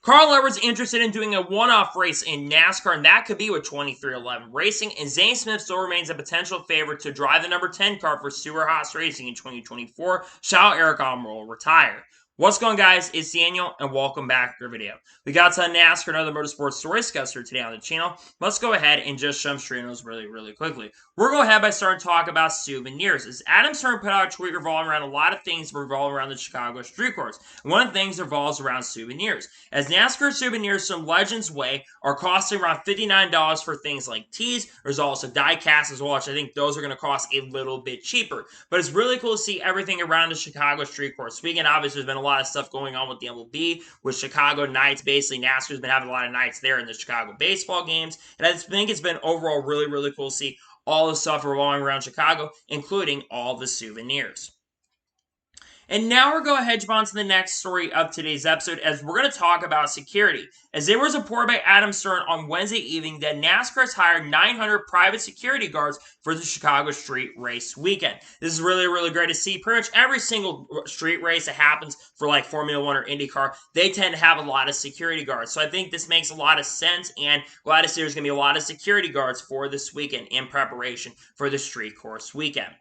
Carl Edwards interested in doing a one-off race in NASCAR, and that could be with 2311 Racing. And Zane Smith still remains a potential favorite to drive the number 10 car for Stewart-Haas Racing in 2024. Shall Eric Almirola retire? What's going on, guys? It's Daniel, and welcome back to our video. We got some NASCAR and other motorsports story discussed here today on the channel. Let's go ahead and just jump straight into those really quickly. We're going to go ahead by starting to talk about Souvenirs. As Adam Stern put out a tweet revolving around a lot of things revolving around the Chicago street course. And one of the things revolves around Souvenirs. As NASCAR Souvenirs from Legends Way are costing around $59 for things like tees. There's also die casts as well, which I think those are going to cost a little bit cheaper. But it's really cool to see everything around the Chicago street course. Speaking, obviously, there's been a lot of stuff going on with the MLB, with Chicago nights. Basically, NASCAR's been having a lot of nights there in the Chicago baseball games. And I think it's been overall really cool to see all the stuff revolving around Chicago, including all the souvenirs. And now we're going to hedge on to the next story of today's episode, as we're going to talk about security. As there was a report by Adam Stern on Wednesday evening that NASCAR has hired 900 private security guards for the Chicago street race weekend. This is really great to see. Pretty much every single street race that happens for like Formula 1 or IndyCar, they tend to have a lot of security guards. So I think this makes a lot of sense, and glad to see there's going to be a lot of security guards for this weekend in preparation for the street course weekend.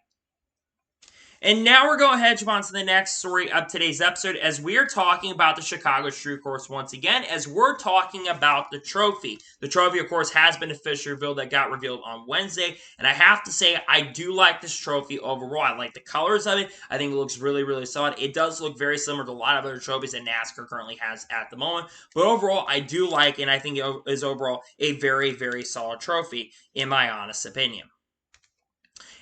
And now we're going to hedge on to the next story of today's episode, as we are talking about the Chicago street course once again, as we're talking about the trophy. The trophy, of course, has been officially revealed, that got revealed on Wednesday, and I have to say, I do like this trophy overall. I like the colors of it. I think it looks really solid. It does look very similar to a lot of other trophies that NASCAR currently has at the moment, but overall, I do like it, and I think it is overall a very solid trophy, in my honest opinion.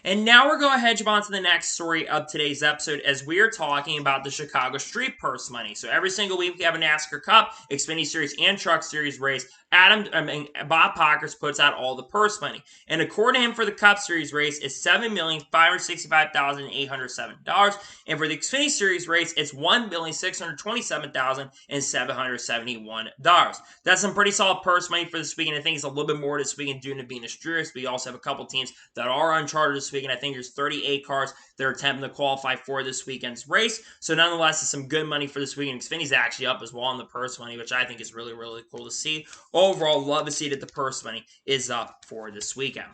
And now we're going to hedge on to the next story of today's episode, as we are talking about the Chicago Street Purse Money. So every single week we have a NASCAR Cup, Xfinity Series, and Truck Series race. Bob Pockers puts out all the purse money. And according to him, for the Cup Series race, it's $7,565,807. And for the Xfinity Series race, it's $1,627,771. That's some pretty solid purse money for this weekend. I think it's a little bit more this weekend due to being a street race. We also have a couple teams that are uncharted this weekend. I think there's 38 cars that are attempting to qualify for this weekend's race. So nonetheless, it's some good money for this weekend. Xfinity's actually up as well on the purse money, which I think is really cool to see. Overall, love to see that the purse money is up for this weekend.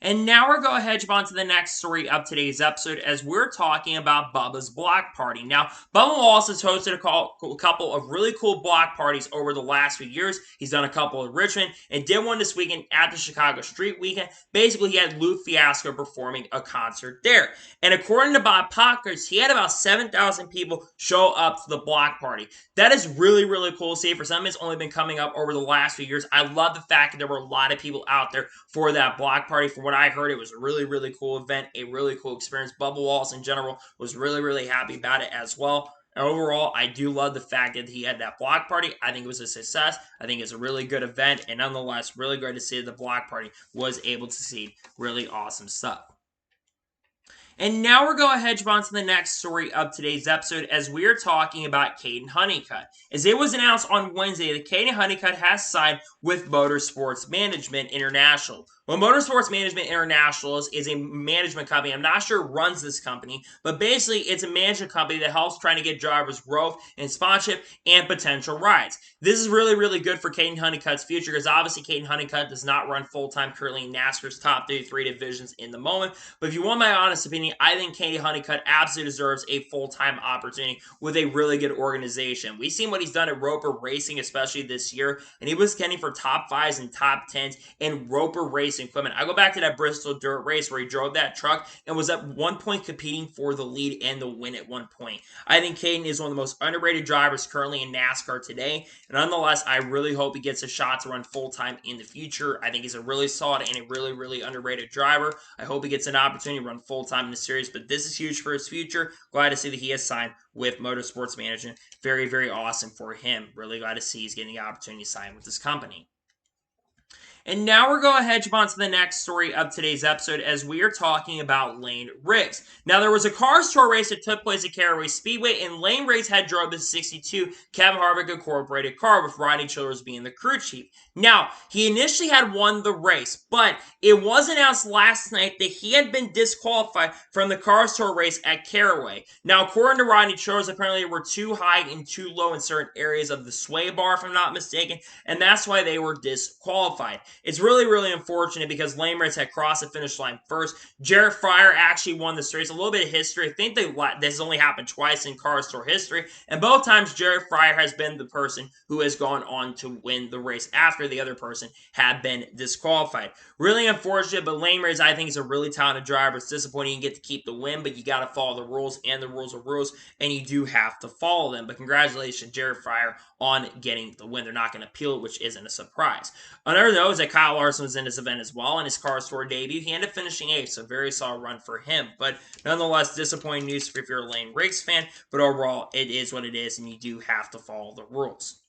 And now we're going to hedge on to the next story of today's episode, as we're talking about Bubba's block party. Now, Bubba Wallace has hosted a couple of really cool block parties over the last few years. He's done a couple in Richmond and did one this weekend at the Chicago Street Weekend. Basically, he had Lou Fiasco performing a concert there. And according to Bob Pockers, he had about 7,000 people show up to the block party. That is really cool to see. For some, it's only been coming up over the last few years. I love the fact that there were a lot of people out there for that block party. From what I heard, it was a really cool event, a really cool experience. Bubba Wallace in general was really happy about it as well. And overall, I do love the fact that he had that block party. I think it was a success. I think it's a really good event, and nonetheless, really great to see that the block party was able to see really awesome stuff. And now we're going to hedge on to the next story of today's episode, as we are talking about Kaden Honeycutt. As it was announced on Wednesday that Kaden Honeycutt has signed with Motorsports Management International. Well, Motorsports Management International is a management company. I'm not sure who runs this company, but basically it's a management company that helps trying to get drivers growth and sponsorship and potential rides. This is really good for Kaden Honeycutt's future, because obviously Kaden Honeycutt does not run full-time currently in NASCAR's top 33 divisions in the moment. But if you want my honest opinion, I think Kaden Honeycutt absolutely deserves a full-time opportunity with a really good organization. We've seen what he's done at Roper Racing, especially this year, and he was contending for top 5s and top 10s in Roper Racing equipment. I go back to that Bristol dirt race where he drove that truck and was at one point competing for the lead and the win at one point. I think Kaden is one of the most underrated drivers currently in NASCAR today, and nonetheless, I really hope he gets a shot to run full-time in the future. I think he's a really solid and a really underrated driver. I hope he gets an opportunity to run full-time in the series, but this is huge for his future. Glad to see that he has signed with Motorsports Management. Very awesome for him. Really glad to see he's getting the opportunity to sign with this company. And now we're going to jump on to the next story of today's episode as we are talking about Lane Riggs. Now, there was a Cars Tour race that took place at Caraway Speedway, and Lane Riggs had drove the 62 Kevin Harvick Incorporated car, with Rodney Childers being the crew chief. Now, he initially had won the race, but it was announced last night that he had been disqualified from the Cars Tour race at Caraway. Now, according to Rodney Childers, apparently they were too high and too low in certain areas of the sway bar, if I'm not mistaken, and that's why they were disqualified. It's really, really unfortunate because Lane Riggs had crossed the finish line first. Jarrett Fryer actually won this race. A little bit of history. I think this has only happened twice in Cars Tour history, and both times Jarrett Fryer has been the person who has gone on to win the race after the other person had been disqualified. Really unfortunate, but Lane Riggs, I think, is a really talented driver. It's disappointing you get to keep the win, but you got to follow the rules, and the rules are rules, and you do have to follow them. But congratulations, Jarrett Fryer, on getting the win. They're not going to appeal it, which isn't a surprise. Another note is that Kyle Larson was in this event as well. In his Cars Tour debut, he ended up finishing 8th, so very solid run for him. But nonetheless, disappointing news if you're a Lane Riggs fan, but overall, it is what it is, and you do have to follow the rules.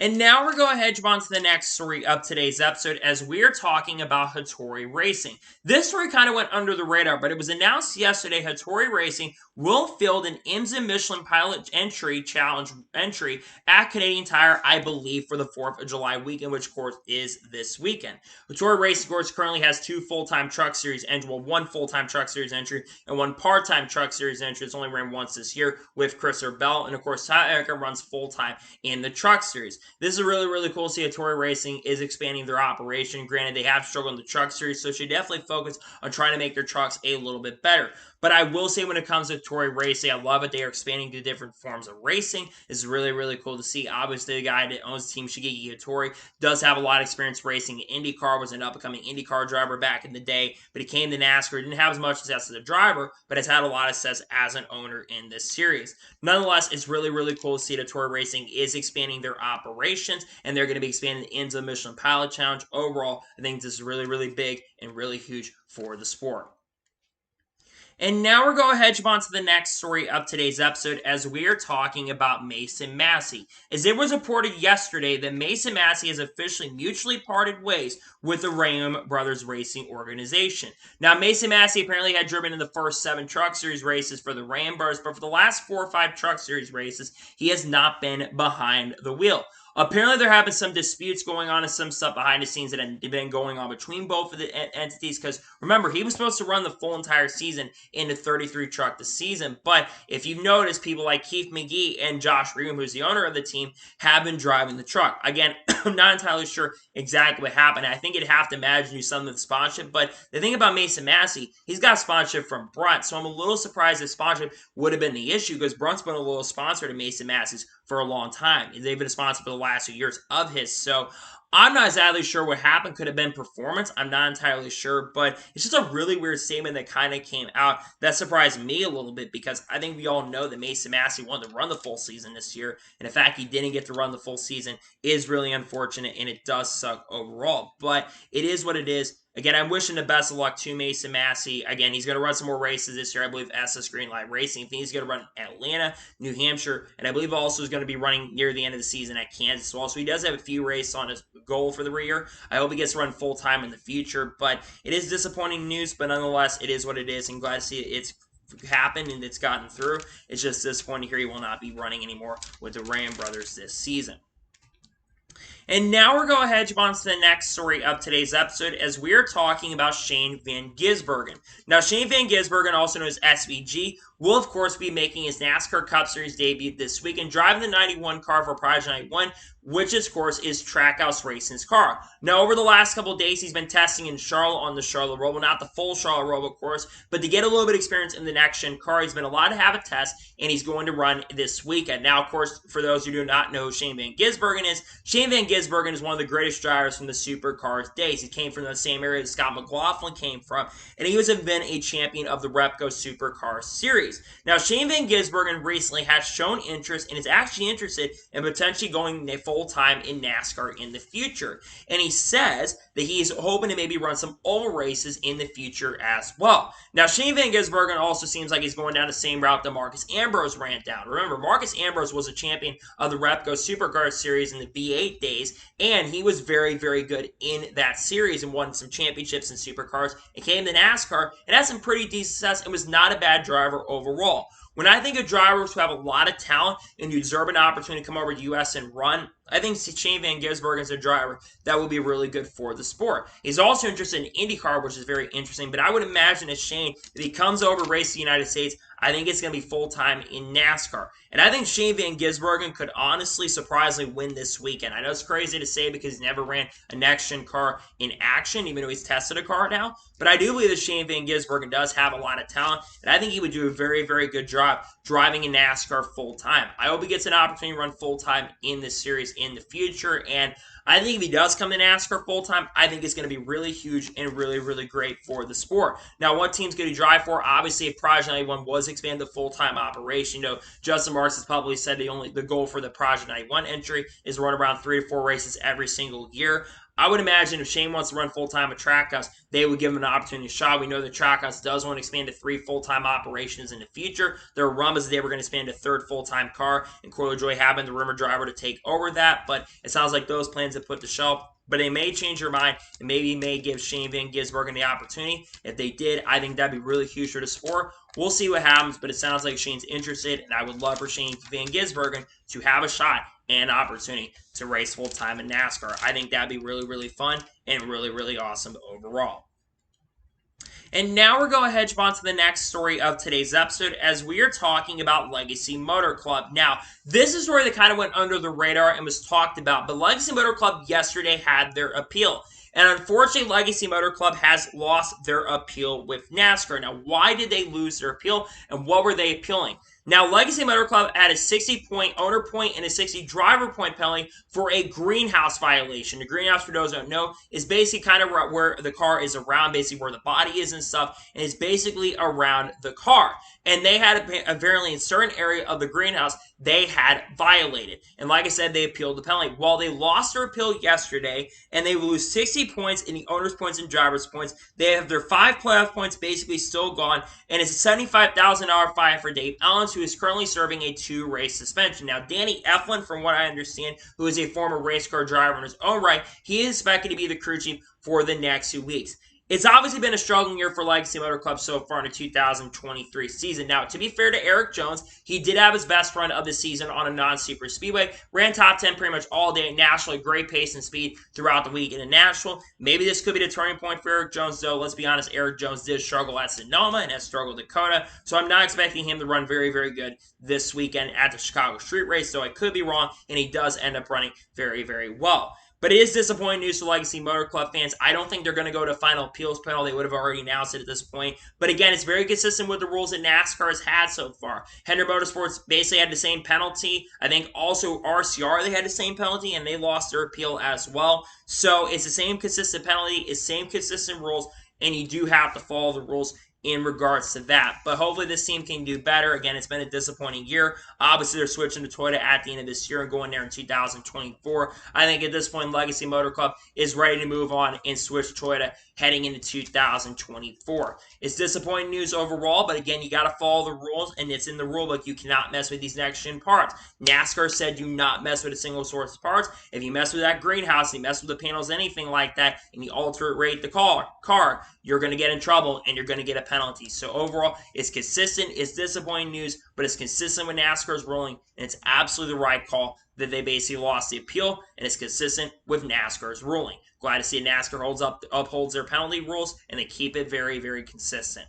And now we're going to jump on to the next story of today's episode as we're talking about Tori Racing. This story kind of went under the radar, but it was announced yesterday Tori Racing will field an IMSA Michelin Pilot Challenge entry at Canadian Tire, I believe, for the 4th of July weekend, which, of course, is this weekend. Tori Racing, of course, currently has 2 full-time Truck Series entries, well, 1 full-time Truck Series entry and 1 part-time Truck Series entry. It's only ran once this year with Christopher Bell, and, of course, Tyler Ecker runs full-time in the Truck Series. This is really, really cool to see Tori Racing is expanding their operation. Granted, they have struggled in the Truck Series, so should definitely focus on trying to make their trucks a little bit better. But I will say when it comes to Tori Racing, I love it. They are expanding to different forms of racing. It's really, really cool to see. Obviously, the guy that owns Team Shigeki Hattori does have a lot of experience racing in IndyCar, was an up-and-coming IndyCar driver back in the day, but he came to NASCAR. Didn't have as much success as a driver, but has had a lot of success as an owner in this series. Nonetheless, it's really, really cool to see that Tori Racing is expanding their operations, and they're going to be expanding into the Michelin Pilot Challenge. Overall, I think this is really, really big and really huge for the sport. And now we're going to jump on to the next story of today's episode as we are talking about Mason Massey. As it was reported yesterday that Mason Massey has officially mutually parted ways with the Ram Brothers Racing organization. Now, Mason Massey apparently had driven in the first 7 Truck Series races for the Ram Brothers, but for the last 4 or 5 Truck Series races, he has not been behind the wheel. Apparently, there have been some disputes going on and some stuff behind the scenes that have been going on between both of the entities. Because remember, he was supposed to run the full entire season in the 33 truck this season. But if you've noticed, people like Keith McGee and Josh Ream, who's the owner of the team, have been driving the truck. Again, I'm not entirely sure exactly what happened. I think you'd have to imagine you something with sponsorship. But the thing about Mason Massey, he's got sponsorship from Brunt. So I'm a little surprised if sponsorship would have been the issue because Brunt's been a little sponsor to Mason Massey's for a long time. They've been a sponsor for the last few years of his. So I'm not exactly sure what happened. Could have been performance. I'm not entirely sure. But it's just a really weird statement that kind of came out. That surprised me a little bit because I think we all know that Mason Massey wanted to run the full season this year. And the fact he didn't get to run the full season is really unfortunate. And it does suck overall. But it is what it is. Again, I'm wishing the best of luck to Mason Massey. Again, he's going to run some more races this year. I believe SS Greenlight Racing. I think he's going to run Atlanta, New Hampshire, and I believe also is going to be running near the end of the season at Kansas as well. So he does have a few races on his goal for the year. I hope he gets to run full-time in the future, but it is disappointing news, but nonetheless, it is what it is. I'm glad to see it's happened and it's gotten through. It's just disappointing to hear he will not be running anymore with the Ram Brothers this season. And now we're going to jump on to the next story of today's episode as we're talking about Shane Van Gisbergen. Now, Shane Van Gisbergen, also known as SVG, will, of course, be making his NASCAR Cup Series debut this week and driving the 91 car for Project 91, which, of course, is Trackhouse Racing's car. Now, over the last couple of days, he's been testing in Charlotte on the Charlotte Roval, not the full Charlotte Roval, of course, but to get a little bit of experience in the next-gen car, he's been allowed to have a test, and he's going to run this weekend. Now, of course, for those who do not know who Shane Van Gisbergen is, Shane Van Gisbergen is one of the greatest drivers from the Supercars days. He came from the same area that Scott McLaughlin came from, and he has been a champion of the Repco Supercar Series. Now, Shane Van Gisbergen recently has shown interest and is actually interested in potentially going full-time in NASCAR in the future. And he says that he's hoping to maybe run some oval races in the future as well. Now, Shane Van Gisbergen also seems like he's going down the same route that Marcus Ambrose ran down. Remember, Marcus Ambrose was a champion of the Repco Supercar Series in the V8 days, and he was very, very good in that series and won some championships in supercars and came to NASCAR and had some pretty decent success and was not a bad driver overall. When I think of drivers who have a lot of talent and deserve an opportunity to come over to the U.S. and run, I think Shane Van Gisbergen is a driver that will be really good for the sport. He's also interested in IndyCar, which is very interesting, but I would imagine as Shane, if he comes over to race the United States, I think it's going to be full-time in NASCAR. And I think Shane Van Gisbergen could honestly, surprisingly win this weekend. I know it's crazy to say because he's never ran a next-gen car in action, even though he's tested a car now. But I do believe that Shane Van Gisbergen does have a lot of talent, and I think he would do a very, very good job driving in NASCAR full-time. I hope he gets an opportunity to run full-time in this series in the future, and I think if he does come to NASCAR full-time, I think it's going to be really huge and really, really great for the sport. Now, what team's going to drive for? Obviously, if Project 91 was expanded to full-time operation, you know, Justin Marks has publicly said the goal for the Project 91 entry is to run around 3 to 4 races every single year. I would imagine if Shane wants to run full-time at Trackhouse, they would give him an opportunity shot. We know that Trackhouse does want to expand to 3 full-time operations in the future. There are rumors that they were going to expand to 3rd full-time car, and Corey LaJoie had been the rumor driver to take over that, but it sounds like those plans have put to shelf. But they may change their mind and maybe may give Shane Van Gisbergen the opportunity. If they did, I think that'd be really huge for the sport. We'll see what happens, but it sounds like Shane's interested, and I would love for Shane Van Gisbergen to have a shot and opportunity to race full-time in NASCAR. I think that'd be really, really fun and really, really awesome overall. And now we're going to hedge on to the next story of today's episode as we are talking about Legacy Motor Club. Now, this is a story that kind of went under the radar and was talked about, but Legacy Motor Club yesterday had their appeal. And unfortunately, Legacy Motor Club has lost their appeal with NASCAR. Now, why did they lose their appeal and what were they appealing? Now, Legacy Motor Club had a 60-point owner point and a 60 driver point penalty for a greenhouse violation. The greenhouse, for those who don't know, is basically kind of where the car is around, basically where the body is and stuff, and it's basically around the car. And they had apparently in a certain area of the greenhouse, they had violated. And like I said, they appealed the penalty. Well, they lost their appeal yesterday, and they lose 60 points in the owner's points and driver's points. They have their 5 playoff points basically still gone, and it's a $75,000 fine for Dave Ellens, who is currently serving a 2-race suspension. Now, Danny Eflin, from what I understand, who is a former race car driver in his own right, he is expected to be the crew chief for the next 2 weeks. It's obviously been a struggling year for Legacy Motor Club so far in the 2023 season. Now, to be fair to Eric Jones, he did have his best run of the season on a non-super speedway. Ran top 10 pretty much all day at Nashville. Great pace and speed throughout the week in Nashville. Maybe this could be the turning point for Eric Jones, though. Let's be honest, Eric Jones did struggle at Sonoma and has struggled at Dakota. So I'm not expecting him to run very, very good this weekend at the Chicago Street Race. So I could be wrong, and he does end up running very, very well. But it is disappointing news for Legacy Motor Club fans. I don't think they're going to go to final appeals panel. They would have already announced it at this point. But again, it's very consistent with the rules that NASCAR has had so far. Hendrick Motorsports basically had the same penalty. I think also RCR, they had the same penalty, and they lost their appeal as well. So it's the same consistent penalty, it's the same consistent rules, and you do have to follow the rules in regards to that. But hopefully this team can do better. Again, it's been a disappointing year. Obviously, they're switching to Toyota at the end of this year and going there in 2024. I think at this point, Legacy Motor Club is ready to move on and switch to Toyota heading into 2024. It's disappointing news overall, but again, you got to follow the rules, and it's in the rule book. You cannot mess with these next-gen parts. NASCAR said do not mess with a single source of parts. If you mess with that greenhouse, you mess with the panels, anything like that, and you alter rate the car, you're going to get in trouble, and you're going to get a penalty. So overall, it's consistent. It's disappointing news, but it's consistent with NASCAR's ruling, and it's absolutely the right call that they basically lost the appeal, and it's consistent with NASCAR's ruling. Glad to see NASCAR upholds their penalty rules, and they keep it very, very consistent.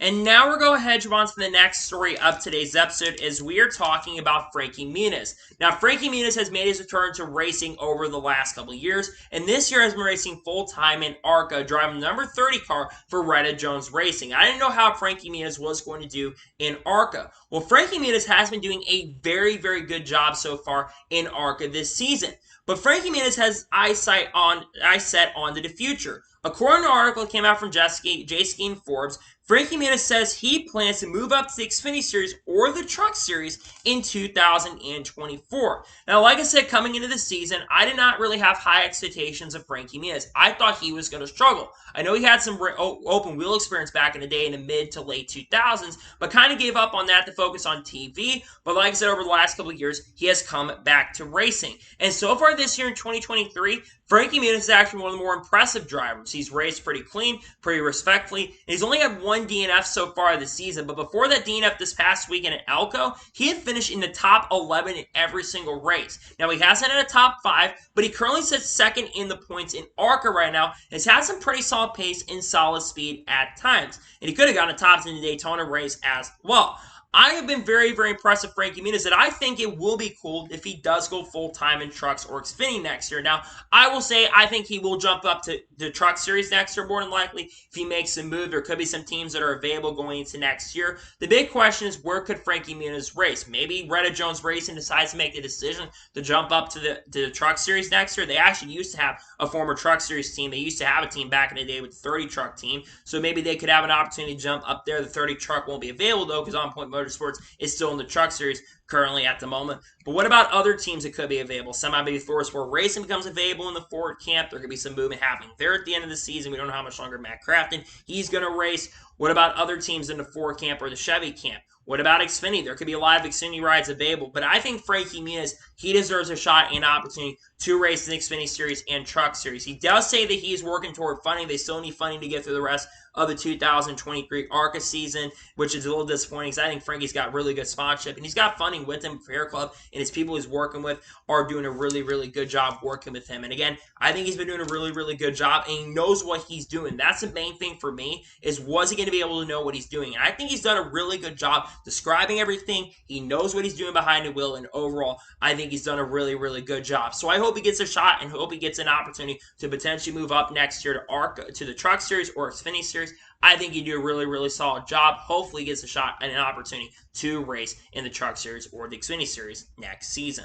And now we're going to hedge on to the next story of today's episode as we are talking about Frankie Mina. Now, Frankie Mina has made his return to racing over the last couple of years, and this year has been racing full-time in ARCA, driving the number 30 car for Retta Jones Racing. I didn't know how Frankie Mina was going to do in ARCA. Well, Frankie Mina has been doing a very, very good job so far in ARCA this season. But Frankie Mina has eyesight on to the future. According to an article that came out from J-Ski and Forbes, Frankie Mina says he plans to move up to the Xfinity Series or the Truck Series in 2024. Now, like I said, coming into the season, I did not really have high expectations of Frankie Mina. I thought he was going to struggle. I know he had some open wheel experience back in the day in the mid to late 2000s, but kind of gave up on that to focus on TV. But like I said, over the last couple of years, he has come back to racing. And so far this year in 2023, Frankie Mina is actually one of the more impressive drivers. He's raced pretty clean, pretty respectfully, and he's only had one DNF so far this season. But before that DNF this past weekend at Elko, he had finished in the top 11 in every single race. Now, he hasn't had a top 5, but he currently sits second in the points in ARCA right now. Has had some pretty solid pace and solid speed at times. And he could have gotten a top 10 in the Daytona race as well. I have been very, very impressed with Frankie Mina. That I think it will be cool if he does go full-time in trucks or Xfinity next year. Now, I will say I think he will jump up to the Truck Series next year more than likely if he makes a move. There could be some teams that are available going into next year. The big question is, where could Frankie Mina's race? Maybe Retta Jones Racing decides to make the decision to jump up to the Truck Series next year. They actually used to have a former Truck Series team. They used to have a team back in the day with the 30 truck team. So maybe they could have an opportunity to jump up there. The 30 truck won't be available, though, because On Point Motorsports is still in the Truck Series currently at the moment. But what about other teams that could be available? Maybe ThorSport Racing becomes available in the Ford camp. There could be some movement happening there at the end of the season. We don't know how much longer Matt Crafton he's going to race. What about other teams in the Ford camp or the Chevy camp? What about Xfinity? There could be a lot of Xfinity rides available, but I think Frankie Mina, he deserves a shot and opportunity to race in the Xfinity Series and Truck Series. He does say that he's working toward funding. They still need funding to get through the rest of the 2023 ARCA season, which is a little disappointing because I think Frankie's got really good sponsorship, and he's got funding with him for Air Club, and his people he's working with are doing a really, really good job working with him. And again, I think he's been doing a really, really good job, and he knows what he's doing. That's the main thing for me, is was he going to be able to know what he's doing? And I think he's done a really good job describing everything. He knows what he's doing behind the wheel, and overall, I think he's done a really, really good job. So I hope he gets a shot and hope he gets an opportunity to potentially move up next year to ARCA, to the Truck Series or Xfinity Series. I think he'd do a really, really solid job. Hopefully he gets a shot and an opportunity to race in the Truck Series or the Xfinity Series next season.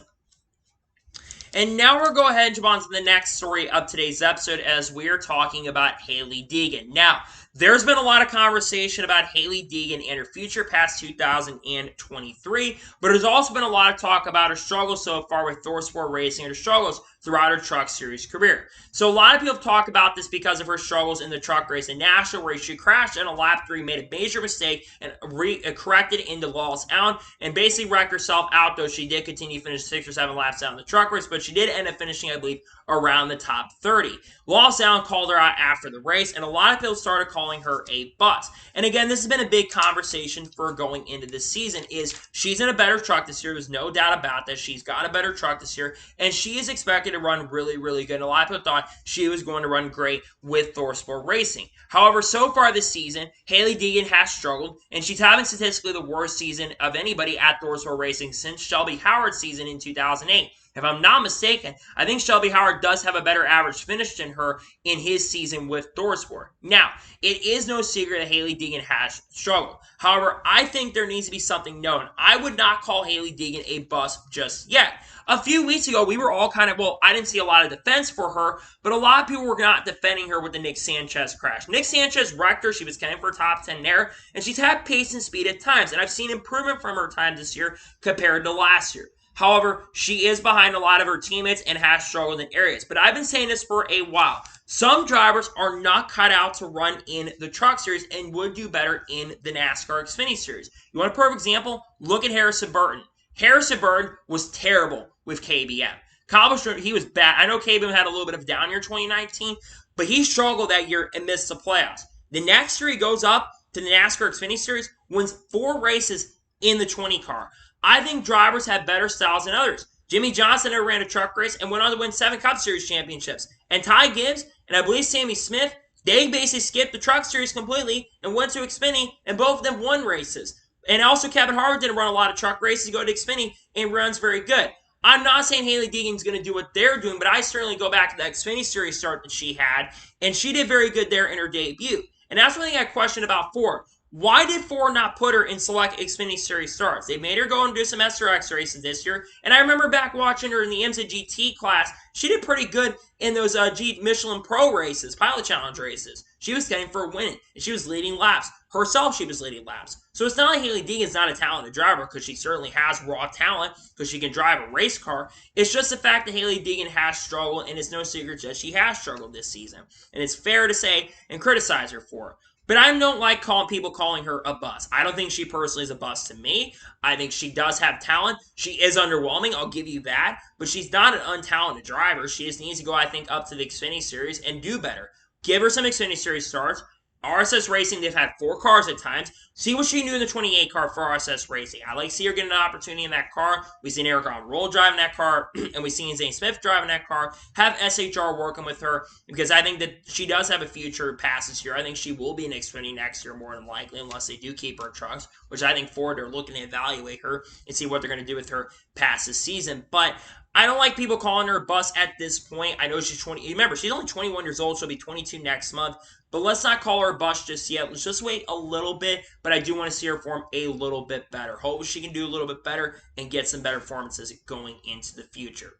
And now we're going to go ahead and jump on to the next story of today's episode as we're talking about Hailie Deegan. Now, there's been a lot of conversation about Hailie Deegan and her future past 2023, but there's also been a lot of talk about her struggles so far with ThorSport Racing and her struggles throughout her Truck Series career. So a lot of people have talked about this because of her struggles in the truck race in Nashville, where she crashed in a lap 3, made a major mistake, and corrected into Lost Allen, and basically wrecked herself out, though she did continue to finish 6 or 7 laps out in the truck race, but she did end up finishing, I believe, around the top 30. Lost Allen called her out after the race, and a lot of people started calling her a bust. And again, this has been a big conversation for going into this season, is she's in a better truck this year. There's no doubt about that. She's got a better truck this year, and she is expected to run really, really good. And a lot of people thought she was going to run great with ThorSport Racing. However, so far this season, Hailie Deegan has struggled, and she's having statistically the worst season of anybody at ThorSport Racing since Shelby Howard's season in 2008. If I'm not mistaken, I think Shelby Howard does have a better average finish than her in his season with ThorSport. Now, it is no secret that Hailie Deegan has struggled. However, I think there needs to be something known. I would not call Hailie Deegan a bust just yet. A few weeks ago, we were all kind of, I didn't see a lot of defense for her, but a lot of people were not defending her with the Nick Sanchez crash. Nick Sanchez wrecked her. She was kind of for top 10 there, and she's had pace and speed at times, and I've seen improvement from her time this year compared to last year. However, she is behind a lot of her teammates and has struggled in areas. But I've been saying this for a while. Some drivers are not cut out to run in the Truck Series and would do better in the NASCAR Xfinity Series. You want a perfect example? Look at Harrison Burton. Harrison Burton was terrible with KBM. Cobblestone, he was bad. I know KBM had a little bit of a down year in 2019, but he struggled that year and missed the playoffs. The next year he goes up to the NASCAR Xfinity Series, wins 4 races in the 20 car. I think drivers have better styles than others. Jimmy Johnson never ran a truck race and went on to win 7 Cup Series championships. And Ty Gibbs and I believe Sammy Smith, they basically skipped the Truck Series completely and went to Xfinity, and both of them won races. And also Kevin Harvick didn't run a lot of truck races, go to Xfinity, and runs very good. I'm not saying Hailie Deegan's going to do what they're doing, but I certainly go back to that Xfinity Series start that she had, and she did very good there in her debut. And that's one thing I question about Ford. Why did Ford not put her in select Xfinity Series starts? They made her go and do some SRX races this year, and I remember back watching her in the IMSA GT class. She did pretty good in those Michelin Pro races, Pilot Challenge races. She was getting for a win, and she was leading laps. Herself, she was leading laps. So it's not like Hailie Deegan's not a talented driver, because she certainly has raw talent, because she can drive a race car. It's just the fact that Hailie Deegan has struggled, and it's no secret that she has struggled this season. And it's fair to say and criticize her for it. But I don't like people calling her a bust. I don't think she personally is a bust to me. I think she does have talent. She is underwhelming, I'll give you that. But she's not an untalented driver. She just needs to go, I think, up to the Xfinity Series and do better. Give her some Xfinity Series starts. RSS Racing, they've had 4 cars at times. See what she can do in the 28 car for RSS Racing. I like to see her getting an opportunity in that car. We've seen Eric Roll driving that car, and we've seen Zane Smith driving that car. Have SHR working with her, because I think that she does have a future past this year. I think she will be in Xfinity next year more than likely, unless they do keep her trucks, which I think Ford are looking to evaluate her and see what they're going to do with her past this season. But I don't like people calling her a bust at this point. I know she's 20. Remember, she's only 21 years old. She'll be 22 next month. But let's not call her a bust just yet. Let's just wait a little bit. But I do want to see her perform a little bit better. Hopefully she can do a little bit better and get some better performances going into the future.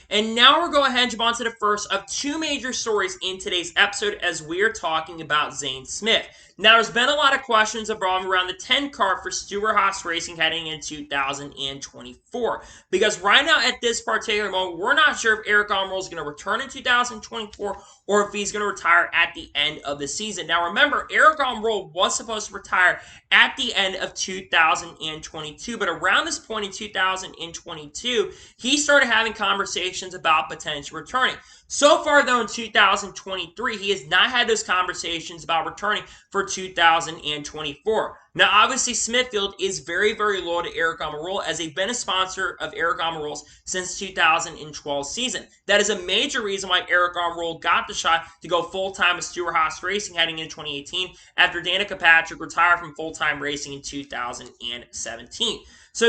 And now we're going ahead and jump on to the first of 2 major stories in today's episode, as we are talking about Zane Smith. Now, there's been a lot of questions revolving around the 10 car for Stewart-Haas Racing heading into 2024. Because right now, at this particular moment, we're not sure if Eric Almirola is going to return in 2024 or if he's going to retire at the end of the season. Now, remember, Eric Almirola was supposed to retire at the end of 2022, but around this point in 2022, he started having conversations about potentially returning. So far, though, in 2023, he has not had those conversations about returning for 2024. Now, obviously, Smithfield is very, very loyal to Eric Almirola, as they've been a sponsor of Eric Almirola's since 2012 season. That is a major reason why Eric Almirola got the shot to go full-time with Stewart-Haas Racing heading into 2018 after Danica Patrick retired from full-time racing in 2017. So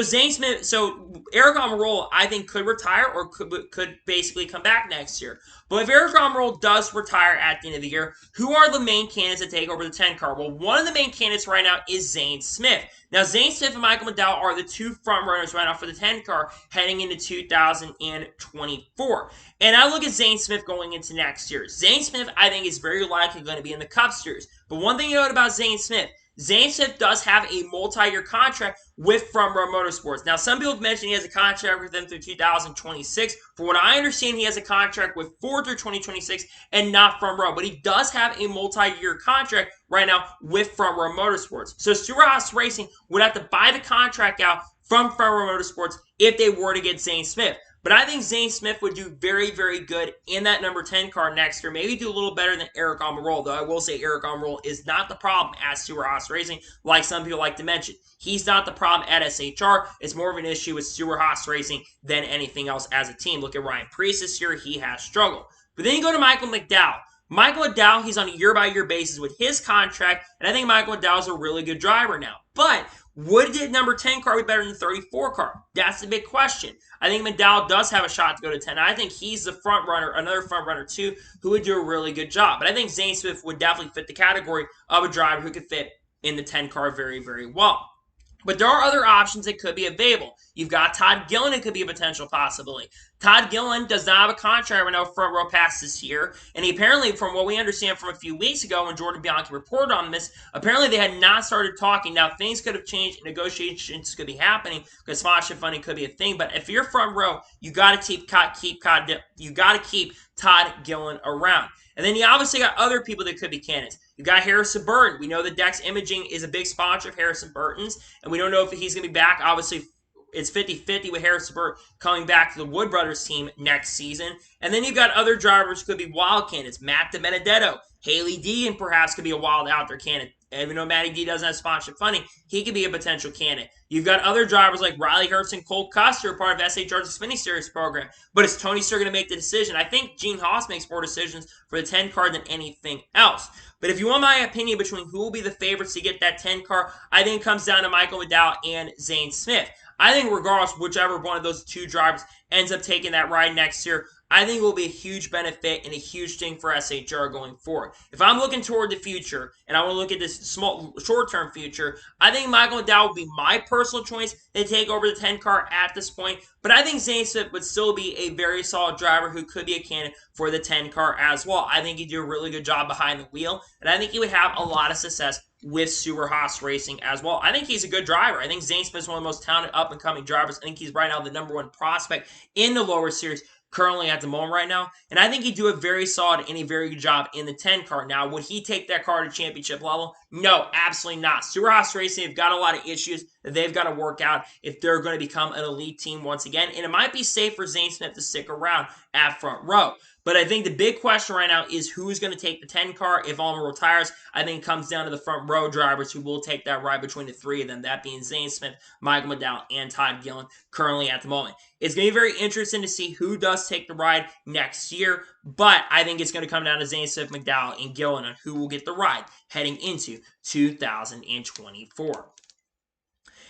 Eric Almirola, I think, could retire or could basically come back next year. But if Eric Almirola does retire at the end of the year, who are the main candidates to take over the 10 car? Well, one of the main candidates right now is Zane Smith. Now, Zane Smith and Michael McDowell are the 2 front runners right now for the 10 car heading into 2024. And I look at Zane Smith going into next year. Zane Smith, I think, is very likely going to be in the Cup Series. But one thing you note about Zane Smith does have a multi-year contract with Front Row Motorsports. Now, some people have mentioned he has a contract with them through 2026. For what I understand, he has a contract with Ford through 2026 and not Front Row. But he does have a multi-year contract right now with Front Row Motorsports. So Stewart-Haas Racing would have to buy the contract out from Front Row Motorsports if they were to get Zane Smith. But I think Zane Smith would do very, very good in that number 10 car next year. Maybe do a little better than Eric Almirola, though I will say Eric Almirola is not the problem at Stewart-Haas Racing, like some people like to mention. He's not the problem at SHR. It's more of an issue with Stewart-Haas Racing than anything else as a team. Look at Ryan Preece this year. He has struggled. But then you go to Michael McDowell. Michael McDowell, he's on a year-by-year basis with his contract, and I think Michael McDowell is a really good driver now. But would the number 10 car be better than the 34 car? That's the big question. I think McDowell does have a shot to go to 10. I think he's the front runner, another front runner too, who would do a really good job. But I think Zane Smith would definitely fit the category of a driver who could fit in the 10 car very, very well. But there are other options that could be available. You've got Todd Gillen, who could be a potential possibility. Todd Gillen does not have a contract right now Front Row Pass this year. And he apparently, from what we understand from a few weeks ago when Jordan Bianchi reported on this, apparently they had not started talking. Now, things could have changed. Negotiations could be happening because sponsorship funding could be a thing. But if you're Front Row, you got to keep Todd Gillen around. And then you obviously got other people that could be candidates. You got Harrison Burton. We know that Dex Imaging is a big sponsor of Harrison Burton's, and we don't know if he's going to be back. Obviously, it's 50-50 with Harrison Burton coming back to the Wood Brothers team next season. And then you've got other drivers who could be wild candidates. Matt DiBenedetto, Hailie Deegan perhaps could be a wild out there candidate. Even though Matty D doesn't have sponsorship funding, he could be a potential candidate. You've got other drivers like Riley Hurts and Cole Custer, part of SHR's Xfinity Series program. But is Tony Stewart going to make the decision? I think Gene Haas makes more decisions for the 10 car than anything else. But if you want my opinion between who will be the favorites to get that 10 car, I think it comes down to Michael McDowell and Zane Smith. I think regardless, whichever one of those two drivers ends up taking that ride next year, I think it will be a huge benefit and a huge thing for SHR going forward. If I'm looking toward the future and I want to look at this small short-term future, I think Michael McDowell would be my personal choice to take over the 10 car at this point. But I think Zane Smith would still be a very solid driver who could be a candidate for the 10 car as well. I think he'd do a really good job behind the wheel, and I think he would have a lot of success with Stewart-Haas Racing as well. I think he's a good driver. I think Zane Smith is one of the most talented up-and-coming drivers. I think he's right now the #1 prospect in the lower series currently at the moment right now. And I think he'd do a very solid and a very good job in the 10 car. Now, would he take that car to championship level? No, absolutely not. Stewart-Haas Racing have got a lot of issues that they've got to work out if they're going to become an elite team once again. And it might be safe for Zane Smith to stick around at front row. But I think the big question right now is who's going to take the 10 car if Alma retires. I think it comes down to the front row drivers who will take that ride between the three of them, that being Zane Smith, Michael McDowell, and Todd Gillen currently at the moment. It's going to be very interesting to see who does take the ride next year, but I think it's going to come down to Zane Smith, McDowell, and Gillen on who will get the ride heading into 2024.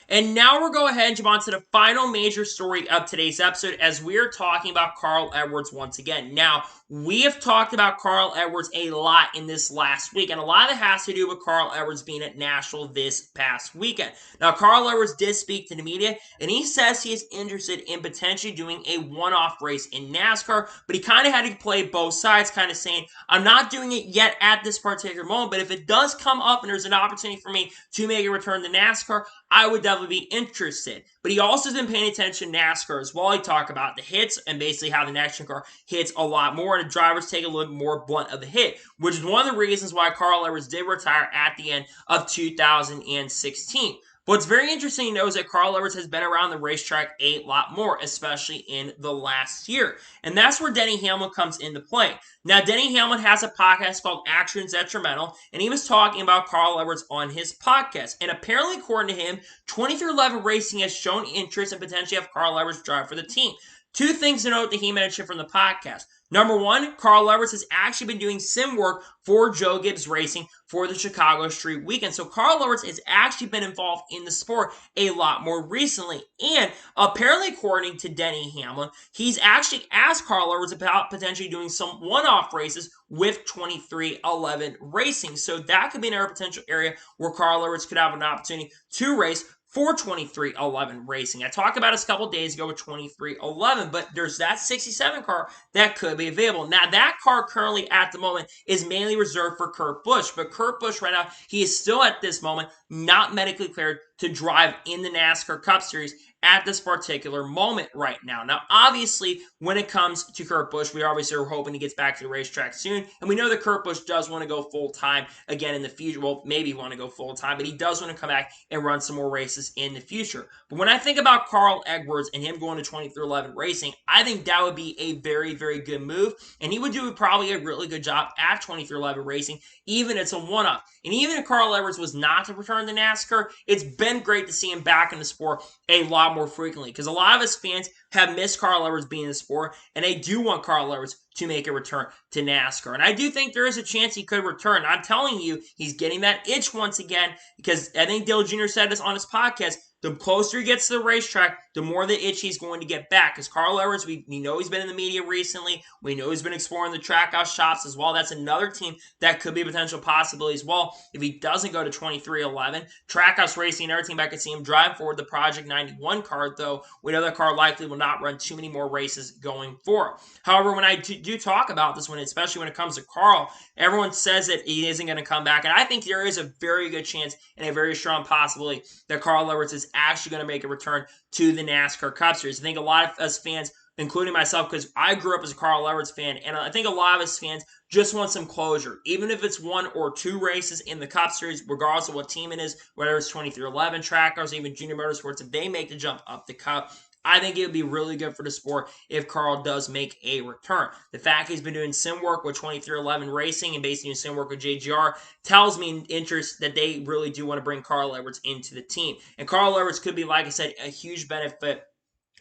And now we'll go ahead and jump on to the final major story of today's episode as we're talking about Carl Edwards once again. Now, we have talked about Carl Edwards a lot in this last week, and a lot of it has to do with Carl Edwards being at Nashville this past weekend. Now, Carl Edwards did speak to the media, and he says he is interested in potentially doing a one-off race in NASCAR, but he kind of had to play both sides, kind of saying, I'm not doing it yet at this particular moment, but if it does come up and there's an opportunity for me to make a return to NASCAR, I would definitely be interested. But he also has been paying attention to NASCAR as well. He talked about the hits and basically how the NASCAR car hits a lot more and the drivers take a little bit more blunt of the hit, which is one of the reasons why Carl Edwards did retire at the end of 2016. What's very interesting to know is that Carl Edwards has been around the racetrack a lot more, especially in the last year. And that's where Denny Hamlin comes into play. Now, Denny Hamlin has a podcast called Actions Detrimental, and he was talking about Carl Edwards on his podcast. And apparently, according to him, 2311 Racing has shown interest in potentially have Carl Edwards drive for the team. Two things to note that he mentioned from the podcast. Number one, Carl Edwards has actually been doing sim work for Joe Gibbs Racing for the Chicago Street Weekend. So Carl Edwards has actually been involved in the sport a lot more recently. And apparently, according to Denny Hamlin, he's actually asked Carl Edwards about potentially doing some one-off races with 2311 Racing. So that could be another potential area where Carl Edwards could have an opportunity to race for 2311 Racing. I talked about this a couple days ago with 2311, but there's that 67 car that could be available. Now, that car currently at the moment is mainly reserved for Kurt Busch, but Kurt Busch right now, he is still at this moment not medically cleared to drive in the NASCAR Cup Series at this particular moment right now. Now, obviously, when it comes to Kurt Busch, we obviously are hoping he gets back to the racetrack soon, and we know that Kurt Busch does want to go full-time again in the future. Well, maybe want to go full-time, but he does want to come back and run some more races in the future. But when I think about Carl Edwards and him going to 2311 Racing, I think that would be a very, very good move, and he would do probably a really good job at 2311 Racing, even if it's a one-off. And even if Carl Edwards was not to return to NASCAR, it's been great to see him back in the sport a lot more frequently because a lot of us fans have missed Carl Edwards being in the sport, and they do want Carl Edwards to make a return to NASCAR. And I do think there is a chance he could return. I'm telling you, he's getting that itch once again because I think Dale Jr. said this on his podcast. The closer he gets to the racetrack, the more the itch he's going to get back. Because Carl Edwards, we know he's been in the media recently. We know he's been exploring the Trackhouse shops as well. That's another team that could be a potential possibility as well if he doesn't go to 2311. Trackhouse Racing, another team I could see him drive forward the Project 91 car, though we know that car likely will not run too many more races going forward. However, when I do talk about this one, especially when it comes to Carl, everyone says that he isn't going to come back. And I think there is a very good chance and a very strong possibility that Carl Edwards is actually going to make a return to the NASCAR Cup Series. I think a lot of us fans, including myself, because I grew up as a Carl Edwards fan, and I think a lot of us fans just want some closure. Even if it's one or two races in the Cup Series, regardless of what team it is, whether it's 2311 Trackhouse, even Junior Motorsports, if they make the jump up the Cup, I think it would be really good for the sport if Carl does make a return. The fact he's been doing sim work with 2311 Racing and basically doing sim work with JGR tells me interest that they really do want to bring Carl Edwards into the team. And Carl Edwards could be, like I said, a huge benefit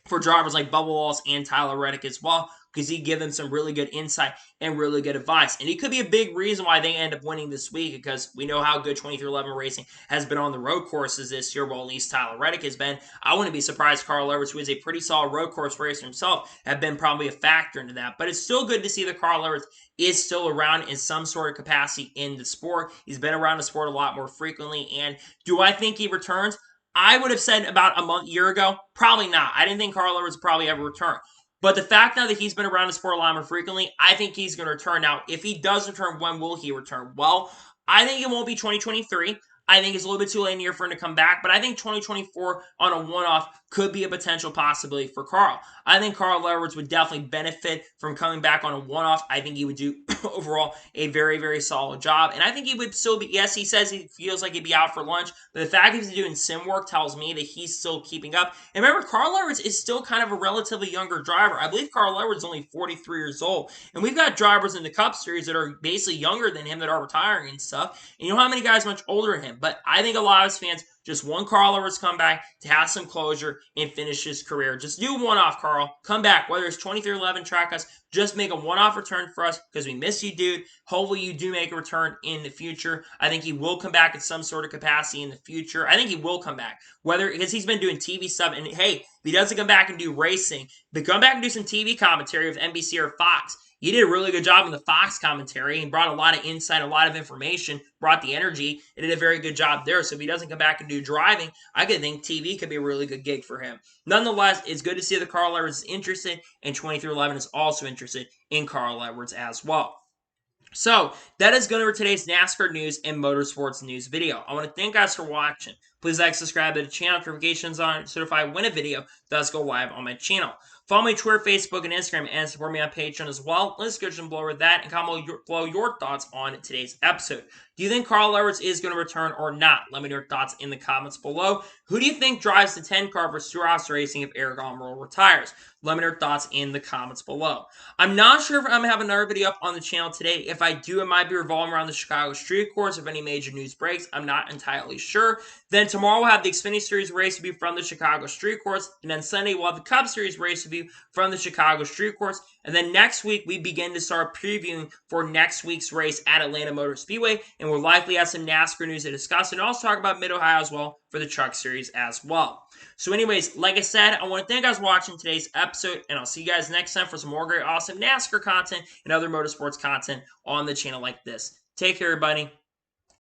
for drivers like Bubbas and Tyler Reddick as well, because he give them some really good insight and really good advice. And he could be a big reason why they end up winning this week, because we know how good 2311 Racing has been on the road courses this year, well, at least Tyler Reddick has been. I wouldn't be surprised Carl Edwards, who is a pretty solid road course racer himself, have been probably a factor into that. But it's still good to see that Carl Edwards is still around in some sort of capacity in the sport. He's been around the sport a lot more frequently. And do I think he returns? I would have said about a year ago, probably not. I didn't think Carl Edwards would probably ever return. But the fact now that he's been around the sport a lot more frequently, I think he's going to return. Now, if he does return, when will he return? Well, I think it won't be 2023. I think it's a little bit too late in the year for him to come back, but I think 2024 on a one-off could be a potential possibility for Carl. I think Carl Edwards would definitely benefit from coming back on a one-off. I think he would do overall a very, very solid job, and I think he would still be, yes, he says he feels like he'd be out for lunch, but the fact that he's doing sim work tells me that he's still keeping up. And remember, Carl Edwards is still kind of a relatively younger driver. I believe Carl Edwards is only 43 years old, and we've got drivers in the Cup Series that are basically younger than him that are retiring and stuff, and you know how many guys much older than him. But I think a lot of his fans just want Carl Edwards to come back to have some closure and finish his career. Just do one-off, Carl. Come back. Whether it's 2311 track us, just make a one-off return for us because we miss you, dude. Hopefully you do make a return in the future. I think he will come back in some sort of capacity in the future. I think he will come back. Because he's been doing TV stuff. And hey, if he doesn't come back and do racing, but come back and do some TV commentary with NBC or Fox. He did a really good job in the Fox commentary and brought a lot of insight, a lot of information, brought the energy, and did a very good job there. So if he doesn't come back and do driving, I could think TV could be a really good gig for him. Nonetheless, it's good to see that Carl Edwards is interested, and 2311 is also interested in Carl Edwards as well. So, that is going to be today's NASCAR news and motorsports news video. I want to thank you guys for watching. Please like, subscribe to the channel, notifications on so if I win a video, does go live on my channel. Follow me on Twitter, Facebook, and Instagram, and support me on Patreon as well. Let's go below with that and comment below your thoughts on today's episode. Do you think Carl Edwards is going to return or not? Let me know your thoughts in the comments below. Who do you think drives the 10 car for Stewart-Haas Racing if Eric Almirola retires? Let me know your thoughts in the comments below. I'm not sure if I'm going to have another video up on the channel today. If I do, it might be revolving around the Chicago Street Course. If any major news breaks, I'm not entirely sure. Then tomorrow we'll have the Xfinity Series race review from the Chicago Street Course. And then Sunday we'll have the Cup Series race review from the Chicago Street Course. And then next week we begin to start previewing for next week's race at Atlanta Motor Speedway. And we'll likely have some NASCAR news to discuss and also talk about Mid-Ohio as well for the Truck Series as well. So anyways, like I said, I want to thank you guys for watching today's episode, and I'll see you guys next time for some more great, awesome NASCAR content and other motorsports content on the channel like this. Take care, everybody.